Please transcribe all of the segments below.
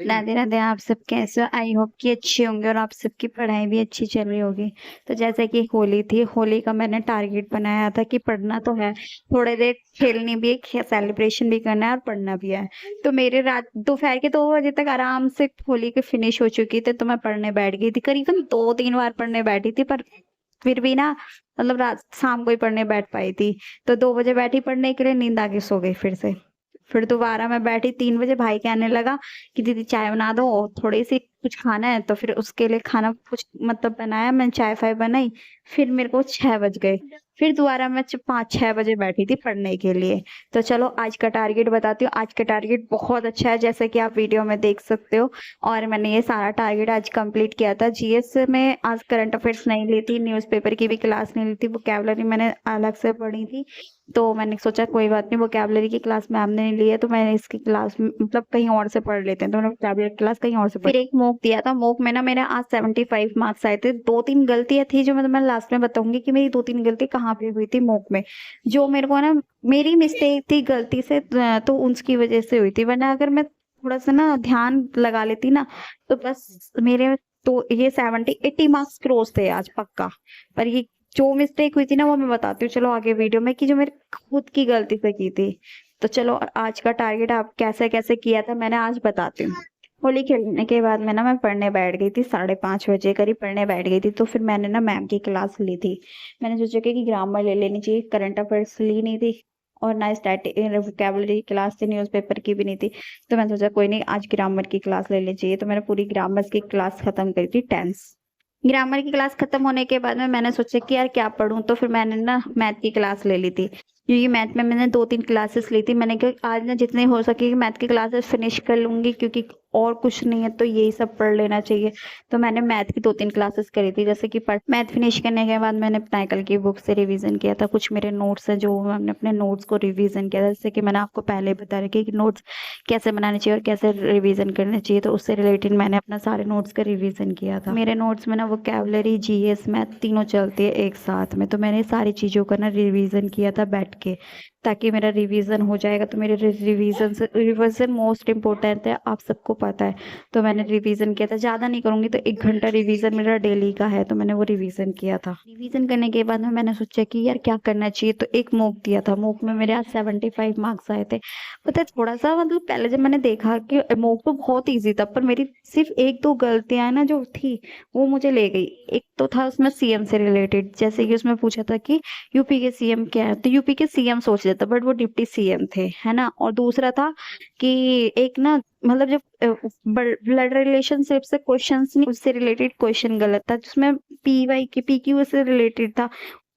राधे राधे। आप सब कैसे हो? आई होप कि अच्छे होंगे और आप सबकी पढ़ाई भी अच्छी चल रही होगी। तो जैसे कि होली थी, होली का मैंने टारगेट बनाया था कि पढ़ना तो है, थोड़ी देर खेलनी भी है, सेलिब्रेशन भी करना है और पढ़ना भी है। तो मेरे रात दोपहर के 2 बजे तक आराम से होली की फिनिश हो चुकी थी, तो मैं पढ़ने बैठ गई थी। करीबन 2-3 बार पढ़ने बैठी थी, पर फिर भी ना, मतलब रात शाम को ही पढ़ने बैठ पाई थी। तो 2 बजे बैठी पढ़ने के लिए, नींद आ गई, सो गई फिर से। फिर दोबारा मैं बैठी 3 बजे, भाई कहने लगा कि दीदी चाय बना दो, थोड़ी सी कुछ खाना है, तो फिर उसके लिए खाना कुछ मतलब बनाया, मैंने चाय फाय बनाई। फिर मेरे को 6 बज गए। फिर दोबारा मैं 5-6 बजे बैठी थी पढ़ने के लिए। तो चलो आज का टारगेट बताती हूँ। आज का टारगेट बहुत अच्छा है, जैसे कि आप वीडियो में देख सकते हो। और मैंने ये सारा टारगेट आज कंप्लीट किया था। जीएस में आज करंट अफेयर्स नहीं ली थी, न्यूज़पेपर की भी क्लास नहीं ली थी, वोकैबुलरी मैंने अलग से पढ़ी थी। तो मैंने सोचा कोई बात नहीं, वोकैबुलरी की क्लास मैम ने नहीं ली है, तो मैंने इसकी क्लास मतलब कहीं और से पढ़ लेते हैं, तो मैंने वोकैबुलरी क्लास कहीं और से फिर एक मॉक दिया था। मॉक में ना मेरे आज 75 मार्क्स आए थे। 2-3 गलतियां थी जो मैं लास्ट में बताऊंगी कि मेरी 2-3 गलती कहाँ पे हुई थी मॉक में, जो मेरे को ना मेरी मिस्टेक थी गलती से, तो उसकी वजह से हुई थी। वरना अगर मैं थोड़ा सा ना ध्यान लगा लेती ना, तो बस मेरे तो ये 70-80 मार्क्स क्रॉस थे आज पक्का। पर ये जो मिस्टेक हुई थी ना, वो मैं बताती हूँ चलो आगे वीडियो में, कि जो मेरे खुद की गलती से की थी। तो चलो आज का टारगेट आप कैसे कैसे किया था मैंने आज बताती हूँ। होली खेलने के बाद मैं पढ़ने बैठ गई थी, 5:30 बजे करीब पढ़ने बैठ गई थी। तो फिर मैंने ना मैम की क्लास ली थी। मैंने सोचा कि ग्रामर ले लेनी चाहिए, करंट अफेयर्स ली नहीं थी, और ना स्टैटिक वोकैबुलरी की क्लास थी, न्यूज़पेपर की भी नहीं थी। तो मैंने सोचा कोई नहीं, आज ग्रामर की क्लास ले लेनी चाहिए। तो मैंने पूरी ग्रामर की क्लास खत्म करी थी, टेंस। ग्रामर की क्लास खत्म होने के बाद में मैंने सोचा कि यार क्या पढूं, तो फिर मैंने ना मैथ की क्लास ले ली थी, क्योंकि मैथ में मैंने 2-3 क्लासेस ली थी। मैंने कहा आज ना जितने हो सके मैथ की क्लासेस फिनिश कर लूंगी, क्योंकि और कुछ नहीं है तो यही सब पढ़ लेना चाहिए। तो मैंने मैथ की 2-3 क्लासेस करी थी। जैसे कि मैथ फिनिश करने के बाद मैंने नाइकल की बुक से रिवीजन किया था। कुछ मेरे नोट्स है जो मैंने अपने नोट्स को रिवीजन किया था, जैसे कि मैंने आपको पहले बता रखी कि नोट्स कैसे बनाने चाहिए और कैसे रिवीजन करने चाहिए। तो उससे रिलेटेड मैंने अपना सारे नोट्स का रिवीजन किया था। मेरे नोट्स में ना वोकैबुलरी, जीएस, मैथ तीनों चलती है एक साथ में। तो मैंने सारी चीज़ों का ना रिवीजन किया था बैठ के, ताकि मेरा रिवीजन हो जाएगा। तो मेरे रिवीजन मोस्ट इम्पोर्टेंट है, आप सबको पता है। तो मैंने रिवीजन किया था, ज़्यादा नहीं करूँगी तो 1 घंटा रिवीजन मेरा डेली का है, तो मैंने वो रिवीजन किया था। रिवीजन करने के बाद में मैंने सोचा कि यार क्या करना चाहिए, तो एक मॉक दिया था। मॉक में मेरे आज 75 मार्क्स आए थे। पता है थोड़ा सा मतलब पहले जब मैंने देखा कि मॉक तो बहुत ईजी था, पर मेरी सिर्फ 1-2 गलतियां ना जो थी वो मुझे ले गई। एक तो था उसमें सीएम से रिलेटेड, जैसे कि उसमें पूछा था कि यूपी के सीएम क्या है, तो यूपी के सीएम सोच लेता, बट वो डिप्टी सीएम थे, है ना। और दूसरा था कि एक ना मतलब जब ब्लड रिलेशनशिप से क्वेश्चंस नहीं, उससे रिलेटेड क्वेश्चन गलत था, जिसमें पीवाई के पीक्यू से रिलेटेड था।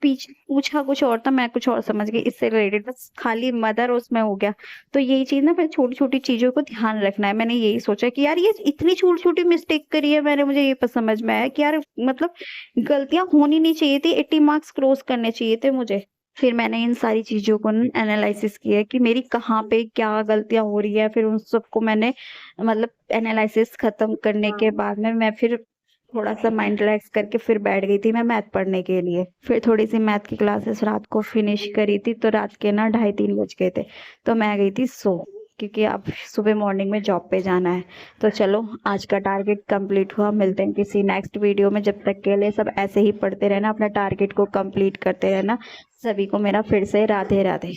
पूछा कुछ और था, मैं कुछ और समझ गई इससे रिलेटेड, बस खाली मदर उसमें हो गया। तो यही चीज ना, फिर छोटी छोटी चीजों को ध्यान रखना है। मैंने यही सोचा कि यार ये इतनी छोटी छोटी मिस्टेक करी है मैंने, मुझे ये समझ में आया कि यार मतलब गलतियां होनी नहीं चाहिए थी, 80 मार्क्स क्रॉस करने चाहिए थे मुझे। फिर मैंने इन सारी चीज़ों को एनालिसिस किया कि मेरी कहाँ पे क्या गलतियाँ हो रही है। फिर उन सबको मैंने मतलब एनालिसिस खत्म करने के बाद में मैं फिर थोड़ा-सा माइंड रिलैक्स करके फिर बैठ गई थी मैं मैथ पढ़ने के लिए। फिर थोड़ी-सी मैथ की क्लासेस रात को फिनिश करी थी, तो रात के ना 2:30-3 बज गए थे। तो मैं गई थी सो, क्योंकि अब सुबह मॉर्निंग में जॉब पे जाना है। तो चलो आज का टारगेट कंप्लीट हुआ। मिलते हैं किसी नेक्स्ट वीडियो में। जब तक के लिए सब ऐसे ही पढ़ते रहना, अपना टारगेट को कंप्लीट करते रहना। सभी को मेरा फिर से राधे राधे।